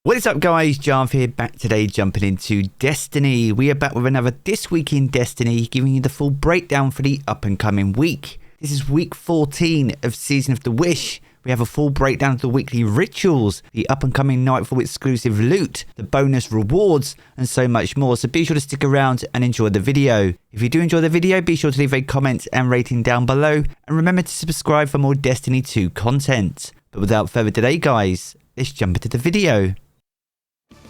What is up guys, Jarv here, back today jumping into Destiny. We are back with another This Week in Destiny, giving you the full breakdown for the up and coming week. This is week 14 of Season of the Wish. We have a full breakdown of the weekly rituals, the up and coming Nightfall exclusive loot, the bonus rewards, and so much more. So be sure to stick around and enjoy the video. If you do enjoy the video, be sure to leave a comment and rating down below, and remember to subscribe for more Destiny 2 content. But without further delay guys, let's jump into the video.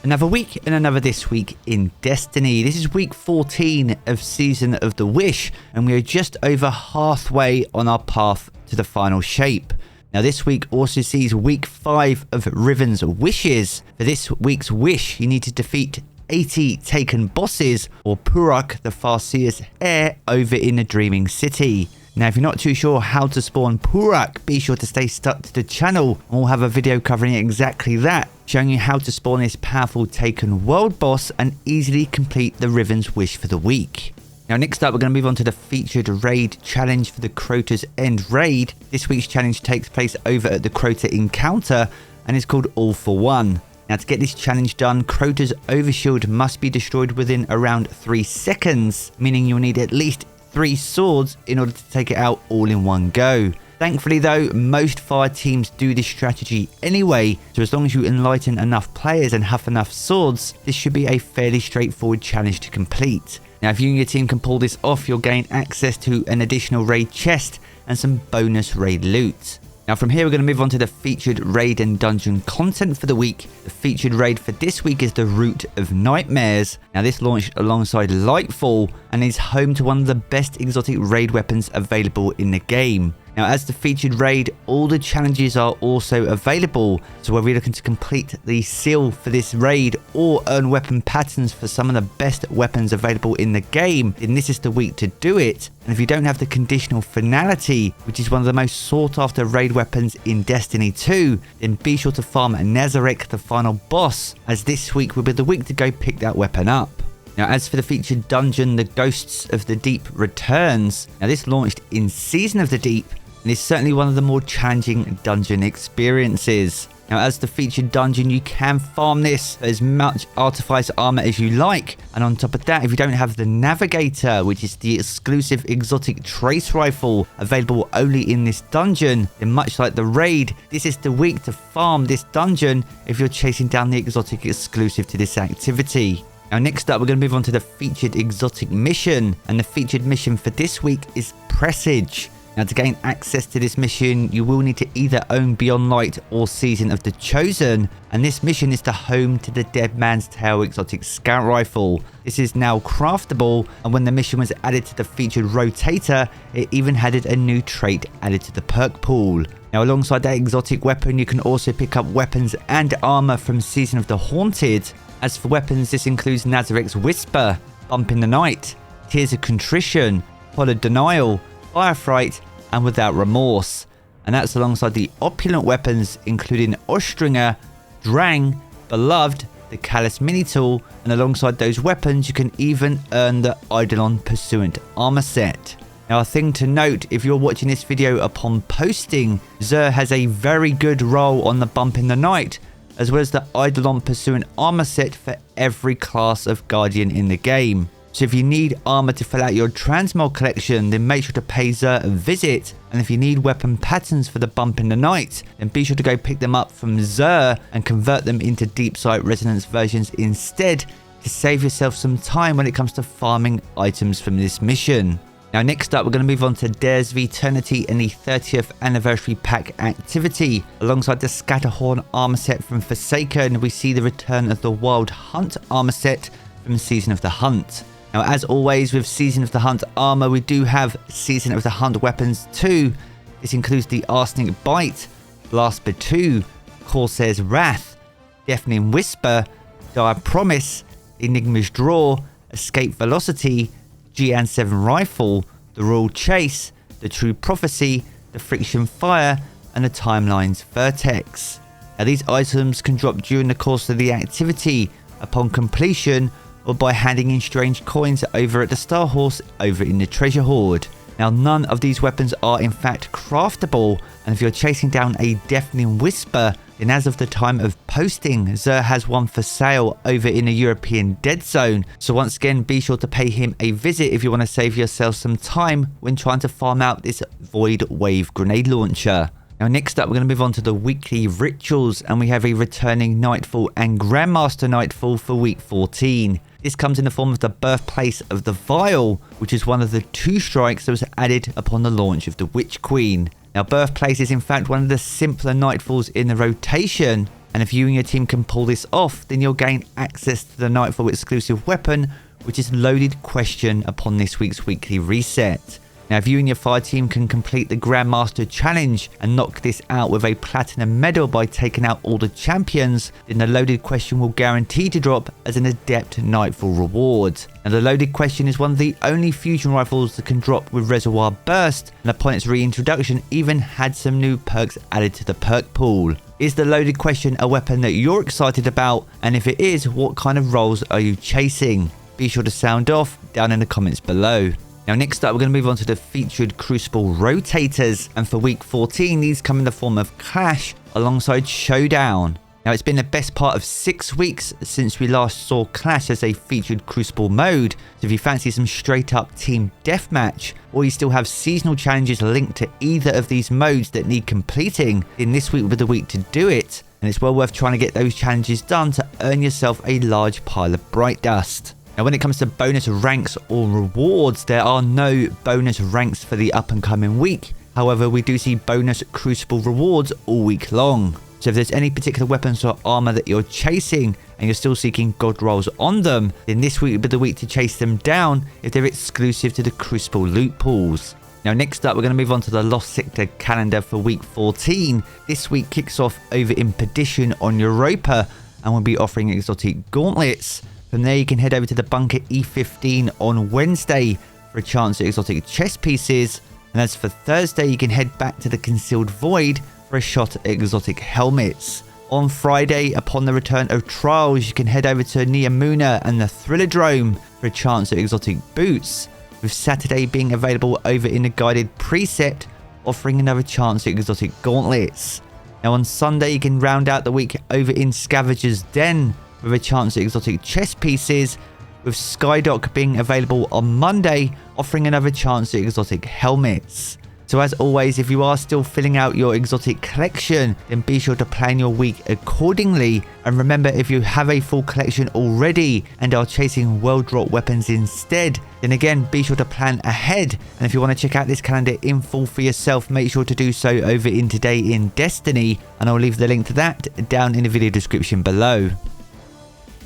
Another week and another This Week in Destiny. This is week 14 of Season of the Wish, and we are just over halfway on our path to the final shape. Now this week also sees week 5 of Riven's Wishes. For this week's wish, you need to defeat 80 taken bosses, or Purak, the Farseer's heir, over in the Dreaming City. Now if you're not too sure how to spawn Purak, be sure to stay stuck to the channel, and we'll have a video covering exactly that, showing you how to spawn this powerful taken world boss and easily complete the Riven's Wish for the week. Now next up, we're going to move on to the featured raid challenge for the Crota's End raid. This week's challenge takes place over at the Crota Encounter and is called All for One. Now to get this challenge done, Crota's overshield must be destroyed within around 3 seconds, meaning you'll need at least 3 swords in order to take it out all in one go. Thankfully though, most fire teams do this strategy anyway, so as long as you enlighten enough players and have enough swords, this should be a fairly straightforward challenge to complete. Now if you and your team can pull this off, you'll gain access to an additional raid chest and some bonus raid loot. Now from here, we're going to move on to the featured raid and dungeon content for the week. The featured raid for this week is the Root of Nightmares. Now this launched alongside Lightfall and is home to one of the best exotic raid weapons available in the game. Now as the featured raid, all the challenges are also available, so whether you're looking to complete the seal for this raid or earn weapon patterns for some of the best weapons available in the game, then this is the week to do it. And if you don't have the conditional finality, which is one of the most sought after raid weapons in Destiny 2, then be sure to farm Nazarek, the final boss, as this week will be the week to go pick that weapon up. Now as for the featured dungeon, the Ghosts of the Deep returns. Now this launched in Season of the Deep and is certainly one of the more challenging dungeon experiences. Now as the featured dungeon, you can farm this for as much artifice armor as you like, and on top of that, if you don't have the Navigator, which is the exclusive exotic trace rifle available only in this dungeon, then much like the raid, this is the week to farm this dungeon if you're chasing down the exotic exclusive to this activity. Now next up, we're going to move on to the featured exotic mission, and the featured mission for this week is Presage. Now to gain access to this mission, you will need to either own Beyond Light or Season of the Chosen, and this mission is the home to the Dead Man's Tale exotic scout rifle. This is now craftable, and when the mission was added to the featured rotator, it even had a new trait added to the perk pool. Now alongside that exotic weapon, you can also pick up weapons and armor from Season of the Haunted. As for weapons, this includes Nazarek's Whisper, Bump in the Night, Tears of Contrition, Followed Denial, Firefright, and Without Remorse. And that's alongside the opulent weapons including Ostringer, Drang, Beloved, the Callous Mini Tool, and alongside those weapons you can even earn the Eidolon Pursuant armor set. Now a thing to note, if you're watching this video upon posting, Xur has a very good roll on the Bump in the Night, as well as the Eidolon Pursuant armor set for every class of Guardian in the game. So if you need armor to fill out your Transmog collection, then make sure to pay Xur a visit. And if you need weapon patterns for the Bump in the Night, then be sure to go pick them up from Xur and convert them into Deep Sight Resonance versions instead, to save yourself some time when it comes to farming items from this mission. Now next up, we're going to move on to Dares of Eternity and the 30th Anniversary Pack activity. Alongside the Scatterhorn armor set from Forsaken, we see the return of the Wild Hunt armor set from Season of the Hunt. Now as always with Season of the Hunt armor, we do have Season of the Hunt weapons too. This includes the Arsenic Bite, Blast Batu, Corsair's Wrath, Deafening Whisper, Dire Promise, Enigma's Draw, Escape Velocity, GN7 Rifle, the Royal Chase, the True Prophecy, the Friction Fire, and the Timeline's Vertex. Now these items can drop during the course of the activity, upon completion, or by handing in strange coins over at the Star Horse over in the Treasure Hoard. Now none of these weapons are in fact craftable, and if you're chasing down a Deafening Whisper, And as of the time of posting, Xur has one for sale over in the European Dead Zone. So once again, be sure to pay him a visit if you want to save yourself some time when trying to farm out this Void Wave grenade launcher. Now next up, we're going to move on to the weekly rituals, and we have a returning Nightfall and Grandmaster Nightfall for week 14. This comes in the form of the Birthplace of the Vial, which is one of the 2 strikes that was added upon the launch of the Witch Queen. Now Birthplace is in fact one of the simpler Nightfalls in the rotation, and if you and your team can pull this off, then you'll gain access to the Nightfall exclusive weapon, which is Loaded Question upon this week's weekly reset. Now if you and your fire team can complete the Grandmaster challenge and knock this out with a platinum medal by taking out all the champions, then the Loaded Question will guarantee to drop as an Adept Nightfall reward. Now the Loaded Question is one of the only fusion rifles that can drop with Reservoir Burst, and upon its reintroduction even had some new perks added to the perk pool. Is the Loaded Question a weapon that you're excited about? And if it is, what kind of roles are you chasing? Be sure to sound off down in the comments below. Now next up, we're going to move on to the featured Crucible Rotators, and for week 14 these come in the form of Clash alongside Showdown. Now it's been the best part of 6 weeks since we last saw Clash as a featured Crucible mode, so if you fancy some straight up team deathmatch, or you still have seasonal challenges linked to either of these modes that need completing, then this week will be the week to do it, and it's well worth trying to get those challenges done to earn yourself a large pile of Bright Dust. Now when it comes to bonus ranks or rewards, there are no bonus ranks for the up and coming week. However, we do see bonus Crucible rewards all week long. So if there's any particular weapons or armor that you're chasing and you're still seeking god rolls on them, then this week will be the week to chase them down if they're exclusive to the Crucible loot pools. Now next up, we're going to move on to the Lost Sector calendar for week 14. This week kicks off over in Perdition on Europa, and we'll be offering exotic gauntlets. From there you can head over to the Bunker E15 on Wednesday for a chance at exotic chess pieces, and as for Thursday you can head back to the Concealed Void for a shot at exotic helmets. On Friday, upon the return of Trials, you can head over to Neomuna and the Thrillerdrome for a chance at exotic boots, with Saturday being available over in the Guided Precept, offering another chance at exotic gauntlets. Now on Sunday you can round out the week over in Scavenger's Den with a chance at exotic chess pieces, with Skydock being available on Monday, offering another chance at exotic helmets. So as always, if you are still filling out your exotic collection, then be sure to plan your week accordingly. And remember, if you have a full collection already and are chasing world drop weapons instead, then again, be sure to plan ahead. And if you want to check out this calendar in full for yourself, make sure to do so over in Today in Destiny, and I'll leave the link to that down in the video description below.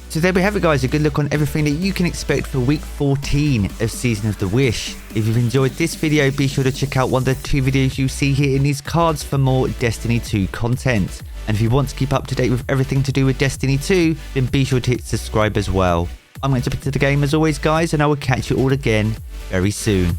So there we have it guys, a good look on everything that you can expect for week 14 of Season of the Wish. If you've enjoyed this video, be sure to check out one of the 2 videos you see here in these cards for more Destiny 2 content. And if you want to keep up to date with everything to do with Destiny 2, then be sure to hit subscribe as well. I'm going to jump into the game as always guys, and I will catch you all again very soon.